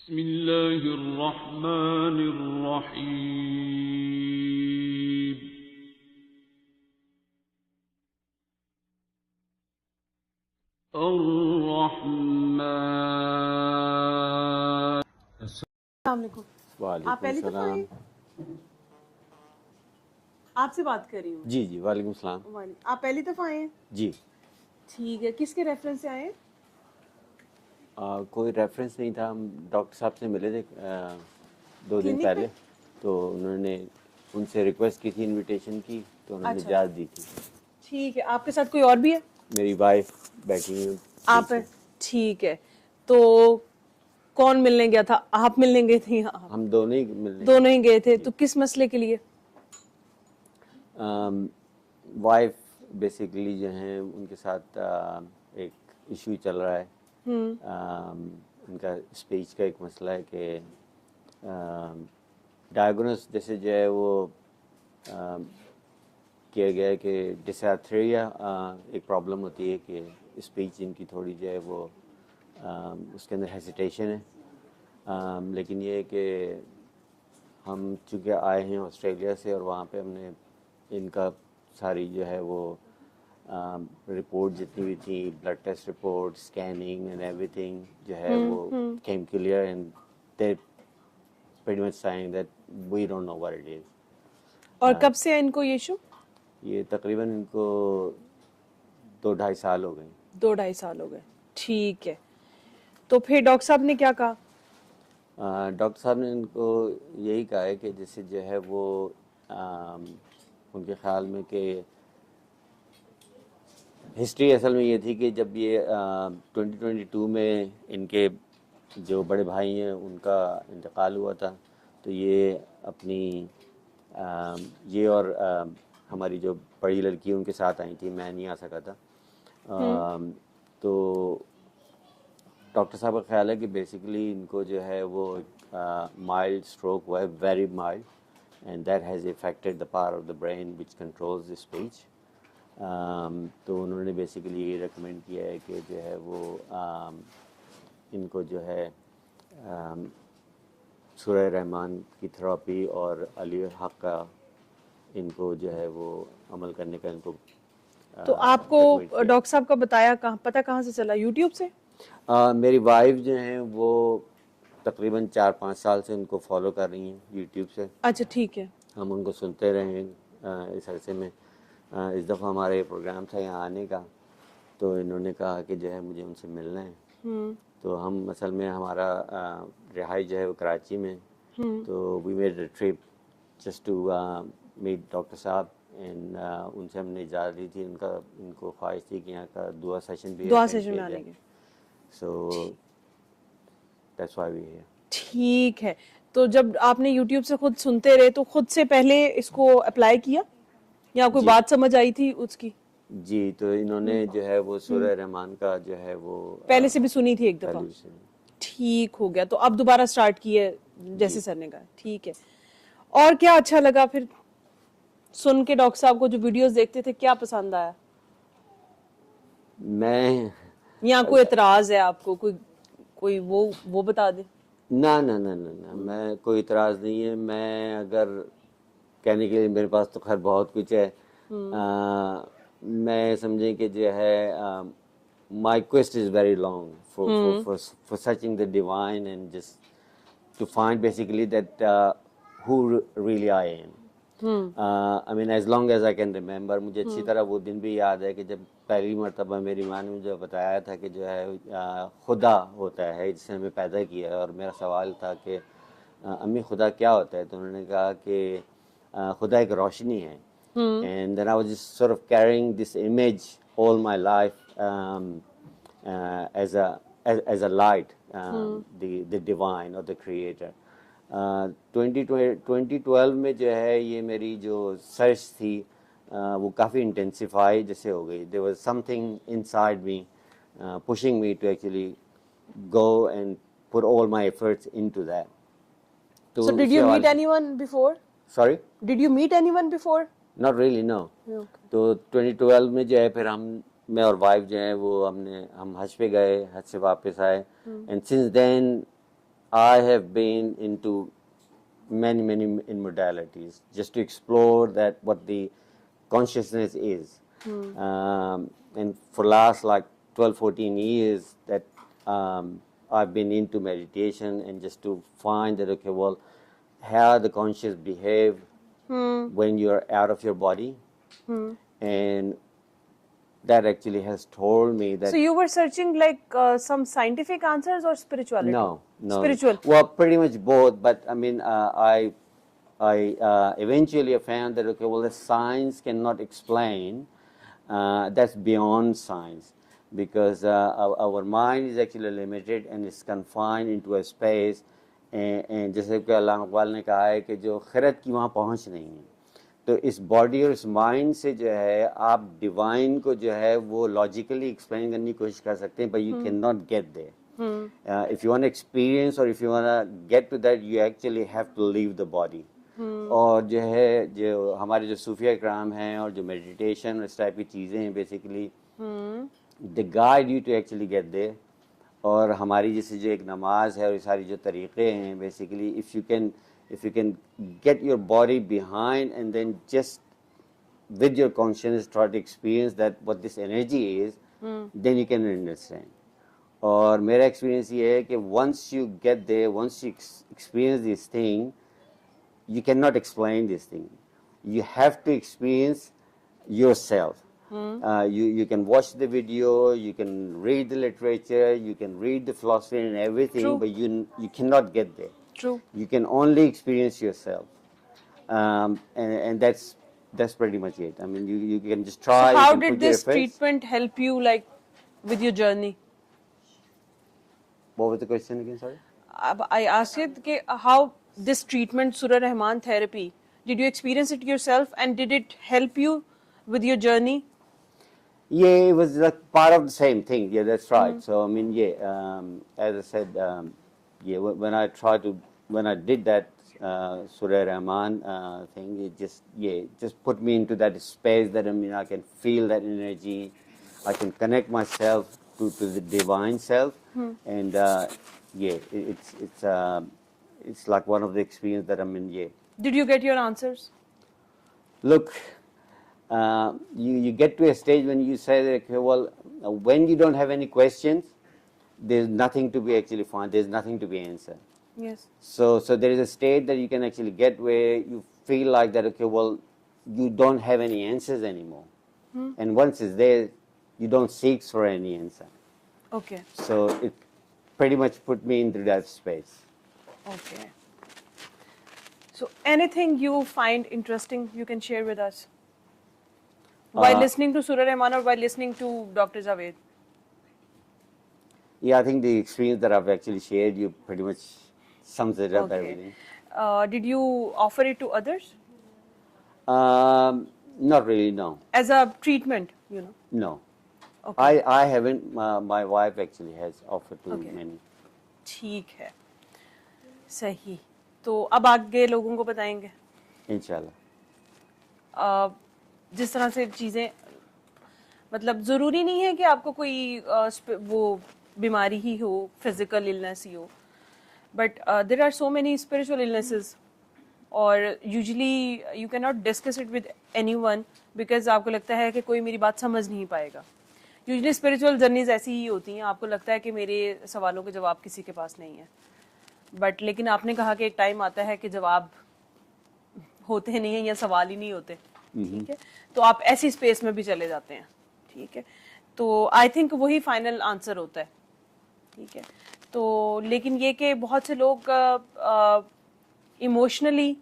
بسم اللہ الرحمن الرحیم الرحمن. السلام علیکم. آپ پہلی دفعہ آئے؟ آپ سے بات کر رہی ہوں. جی جی وعلیکم السلام. آپ پہلی دفعہ آئے ہیں؟ جی ٹھیک ہے. کس کے ریفرنس سے آئے ہیں؟ کوئی ریفرنس نہیں تھا. ہم ڈاکٹر صاحب سے ملے تھے 2 دن کلینک پہلے, پہ؟ تو انہوں نے ان سے ریکویسٹ کی تھی, انویٹیشن کی, تو انہوں نے اچھا اجازت دی تھی. ٹھیک ہے. آپ کے ساتھ کوئی اور بھی ہے؟ میری وائف بیٹھی ہوئی آپ ہیں. ٹھیک ہے. تو کون ملنے گیا تھا؟ آپ ملنے گئے تھے یا آپ؟ ہم دونوں ہی ملنے. دونوں ہی گئے تھے. تو کس مسئلے کے لیے؟ وائف بیسیکلی جو ہیں ان کے ساتھ ایک ایشو چل رہا ہے. ان کا اسپیچ کا ایک مسئلہ ہے کہ ڈائگنوس جیسے جو ہے وہ کیا گیا ہے کہ ڈسارتھریا ایک پرابلم ہوتی ہے کہ اسپیچ ان کی تھوڑی جو ہے وہ اس کے اندر ہیزیٹیشن ہے. لیکن یہ ہے کہ ہم چونکہ آئے ہیں آسٹریلیا سے, اور وہاں پہ ہم نے ان کا ساری جو ہے وہ رپورٹ جتنی بھی تھی, blood test report, scanning and ایوری تھنگ جو ہے وہ came clear, and they pretty much saying that we don't know what it is. اور کب سے ہے ان کو یہ ایشو؟ یہ تقریباً ان کو 2-2.5 سال ہو گئے. 2-2.5 سال ہو گئے. ٹھیک ہے. تو پھر ڈاکٹر صاحب نے کیا کہا؟ ڈاکٹر صاحب نے ان کو یہی کہا ہے کہ جیسے جو ہے وہ ان کے خیال میں کہ ہسٹری اصل میں یہ تھی کہ جب یہ 2022 میں ان کے جو بڑے بھائی ہیں ان کا انتقال ہوا تھا, تو یہ اپنی یہ اور ہماری جو بڑی لڑکی ان کے ساتھ آئی تھی, میں نہیں آ سکا تھا. تو ڈاکٹر صاحب کا خیال ہے کہ بیسیکلی ان کو جو ہے وہ مائلڈ اسٹروک ہوا ہے, very mild, and that has affected the part of the brain which controls the speech. تو انہوں نے بیسیکلی یہ ریکمینڈ کیا ہے کہ جو ہے وہ ان کو جو ہے سورہ رحمان کی تھراپی اور علی حق کا ان کو جو ہے وہ عمل کرنے کا ان کو. تو آپ کو ڈاکٹر صاحب کا بتایا کہاں, پتہ کہاں سے چلا؟ یوٹیوب سے؟ میری وائف جو ہیں وہ تقریباً 4-5 سال سے ان کو فالو کر رہی ہیں یوٹیوب سے. اچھا ٹھیک ہے. ہم ان کو سنتے رہے ہیں اس عرصے میں. اس دفعہ ہمارے پروگرام تھا یہاں آنے کا, تو انہوں نے کہا کہ جو ہے مجھے ان سے ملنا ہے. تو ہم اصل میں ہمارا رہائش جو ہے وہ کراچی میں, تو we made a trip just to meet doctor صاحب, اینڈ ان سے ہم نے اجازت لی تھی. ان کو خواہش تھی کہ یہاں کا دعا سیشن بھی میں آنے کے. So that's why we here. ٹھیک ہے. تو جب آپ نے یوٹیوب سے خود سنتے رہے تو خود سے پہلے اس کو اپلائی کیا یا کوئی بات سمجھ آئی تھی اس کی؟ جی, تو انہوں نے جو ہے وہ سورہ رحمان کا جو ہے وہ پہلے سے بھی سنی تھی ایک دفعہ. ٹھیک ہو گیا. تو اب دوبارہ سٹارٹ کی ہے جیسے سر نے کہا. ٹھیک ہے. اور کیا اچھا لگا پھر سن کے ڈاکٹر صاحب کو؟ جو ویڈیوز دیکھتے تھے کیا پسند آیا؟ میں یا کوئی اعتراض ہے آپ کو؟ کوئی وہ بتا دیں. نہ میں کوئی اعتراض نہیں ہے. میں اگر کہنے کے لیے میرے پاس تو خیر بہت کچھ ہے. میں سمجھیں کہ جو ہے my quest is very long for searching the divine and just to find basically that who really I am. I mean as long as I can remember. مجھے اچھی طرح وہ دن بھی یاد ہے کہ جب پہلی مرتبہ میری ماں نے مجھے بتایا تھا کہ جو ہے خدا ہوتا ہے جس نے ہمیں پیدا کیا ہے, اور میرا سوال تھا کہ امی خدا کیا ہوتا ہے, تو انہوں نے کہا کہ خدا ایک روشنی ہے. And then I was just sort of carrying this image all my life as a light, the divine or the creator. 2012 میں جو ہے یہ میری جو سرچ تھی وہ کافی انٹینسیفائی جیسے ہو گئی. There was something inside me pushing me to actually go and put all my efforts into that. So did you meet anyone before? Sorry? Did you meet anyone before? Not really, no. تو 2012 میں جو ہے پھر میں اور wife جو ہیں وہ ہم حج پہ گئے, حج سے واپس آئے, and since then I have been into many modalities just to explore that what the consciousness is. And for last like 12-14 years that I've been into meditation and just to find that, okay, well, how the conscious behave when you're out of your body. And that actually has told me that So you were searching like some scientific answers or spirituality? no Spiritual. Well, pretty much both, but I mean I eventually found that, okay, well, the science cannot explain, that's beyond science, because our mind is actually limited and is confined into a space, and جیسے کہ اللہ اقبال نے کہا ہے کہ جو خرد کی وہاں پہنچ نہیں ہے، تو اس باڈی اور اس مائنڈ سے جو ہے آپ ڈیوائن کو جو ہے وہ لاجیکلی ایکسپلین کرنے کی کوشش کر سکتے ہیں، but you can not get there. If you want to experience or if you want to get to that, you actually have to leave the body. اور جو ہے جو ہمارے جو صوفیہ اکرام ہیں اور جو میڈیٹیشن اور اس ٹائپ کی چیزیں ہیں basically they guide you to actually get there. اور ہماری جیسے جو ایک نماز ہے اور یہ ساری جو طریقے ہیں basically if you can get your body behind and then just with your consciousness try to experience that what this energy is, then you can understand. اور میرا ایکسپیرینس یہ ہے کہ once you get there, once you experience this thing, you cannot explain this thing. You have to experience yourself. You can watch the video, you can read the literature, you can read the philosophy and everything. True. But you cannot get there. True. You can only experience yourself. And that's pretty much it. I mean, you can just try. So how did this treatment help you, like, with your journey? What was the question again, sorry? I asked it کہ how this treatment, Surah Rahman therapy, did you experience it yourself and did it help you with your journey? Yeah, it was like part of the same thing. Yeah, that's right. So I mean, as I said, when I did that Surah Rahman thing, it just put me into that space that I mean I can feel that energy, I can connect myself to the divine self, and it's like one of the experience that I'm in. Did you get your answers? Look, you get to a stage when you say that, okay, well, when you don't have any questions, there's nothing to be actually found, there's nothing to be answered. Yes. So there is a state that you can actually get where you feel like that, okay, well, you don't have any answers anymore. And once it's there, you don't seek for any answer. Okay. So it pretty much put me into that space. Okay. So anything you find interesting you can share with us while listening to Surah Rahman or while listening to Dr. Javed? Yeah, I think the experience that I've actually shared, you pretty much sums it up, everything. Did you offer it to others? Not really, no. As a treatment, you know? No. Okay. I haven't. My wife actually has offered to many. ٹھیک ہے صحیح. تو اب آگے لوگوں کو بتائیں گے انشاءاللہ. جس طرح سے چیزیں مطلب ضروری نہیں ہے کہ آپ کو کوئی وہ بیماری ہی ہو, فزیکل النس ہی ہو, but there are so many spiritual illnesses اور usually you can not discuss it with any one because آپ کو لگتا ہے کہ کوئی میری بات سمجھ نہیں پائے گا. یوزلی اسپرچل جرنیز ایسی ہی ہوتی ہیں, آپ کو لگتا ہے کہ میرے سوالوں کے جواب کسی کے پاس نہیں ہے, بٹ لیکن آپ نے کہا کہ ایک ٹائم آتا ہے کہ جواب ہوتے نہیں ہیں یا سوال ہی نہیں ہوتے. ٹھیک ہے, تو آپ ایسی اسپیس میں بھی چلے جاتے ہیں. ٹھیک ہے, تو آئی تھنک وہی فائنل آنسر ہوتا ہے. ٹھیک ہے, تو لیکن یہ کہ بہت سے لوگ ایموشنلی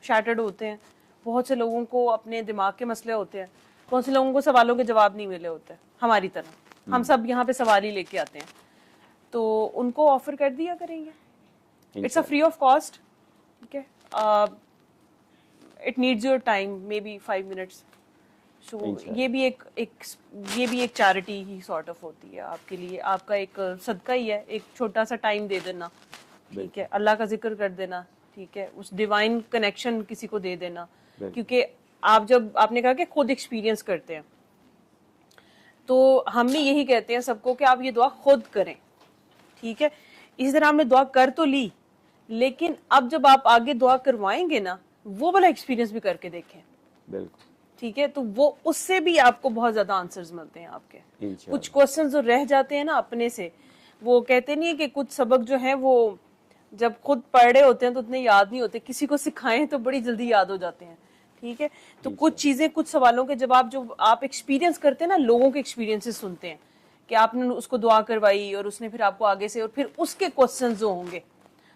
شیٹرڈ ہوتے ہیں, بہت سے لوگوں کو اپنے دماغ کے مسئلے ہوتے ہیں, بہت سے لوگوں کو سوالوں کے جواب نہیں ملے ہوتے ہماری طرح. ہم سب یہاں پہ سوال ہی لے کے آتے ہیں, تو ان کو آفر کر دیا کریں گے. It's a free of cost. ٹھیک ہے, it needs your time, may be 5 minutes. So یہ بھی ایک چیریٹی ہی سارٹ آف ہوتی ہے آپ کے لیے, آپ کا ایک صدقہ ہی ہے, ایک چھوٹا سا ٹائم دے دینا. ٹھیک ہے, اللہ کا ذکر کر دینا. ٹھیک ہے, اس ڈیوائن کنیکشن کسی کو دے دینا, کیونکہ آپ نے کہا کہ خود ایکسپیرینس کرتے ہیں, تو ہم بھی یہی کہتے ہیں سب کو کہ آپ یہ دعا خود کریں. ٹھیک ہے, اسی طرح ہم نے دعا کر تو لی, لیکن اب جب آپ آگے دعا کروائیں گے نا وہ والا ایکسپیرینس بھی کر کے دیکھیں, بالکل ٹھیک ہے, تو وہ اس سے بھی آپ کو بہت زیادہ آنسرز ملتے ہیں آپ کے. کچھ کوسچنز جو رہ جاتے ہیں نا اپنے سے, وہ کہتے نہیں ہے کہ کچھ سبق جو ہیں وہ جب خود پڑھ رہے ہوتے ہیں تو اتنے یاد نہیں ہوتے, کسی کو سکھائیں تو بڑی جلدی یاد ہو جاتے ہیں, ٹھیک ہے. تو کچھ چیزیں, کچھ سوالوں کے جواب جو آپ ایکسپیرینس کرتے ہیں نا, لوگوں کے ایکسپیرینسز سنتے ہیں کہ آپ نے اس کو دعا کروائی اور اس نے پھر آپ کو آگے سے, اور پھر اس کے کوسچنز جو ہوں گے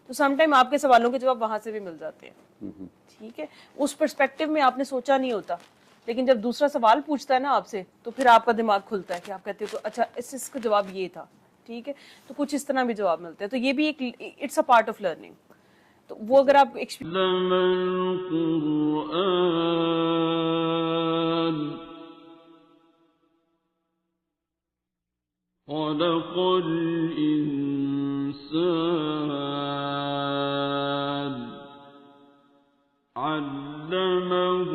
تو سم ٹائم آپ کے سوالوں کے جواب وہاں سے بھی مل جاتے ہیں, ٹھیک ہے. اس پرسپیکٹو میں آپ نے سوچا نہیں ہوتا, لیکن جب دوسرا سوال پوچھتا ہے نا آپ سے تو پھر آپ کا دماغ کھلتا ہے کہ آپ کہتے ہو اچھا اس کا جواب یہ تھا, ٹھیک ہے. تو کچھ اس طرح بھی جواب ملتے ہیں, تو یہ بھی ایک it's a part of learning. تو وہ اگر آپ علم القرآن خلق الإنسان علمه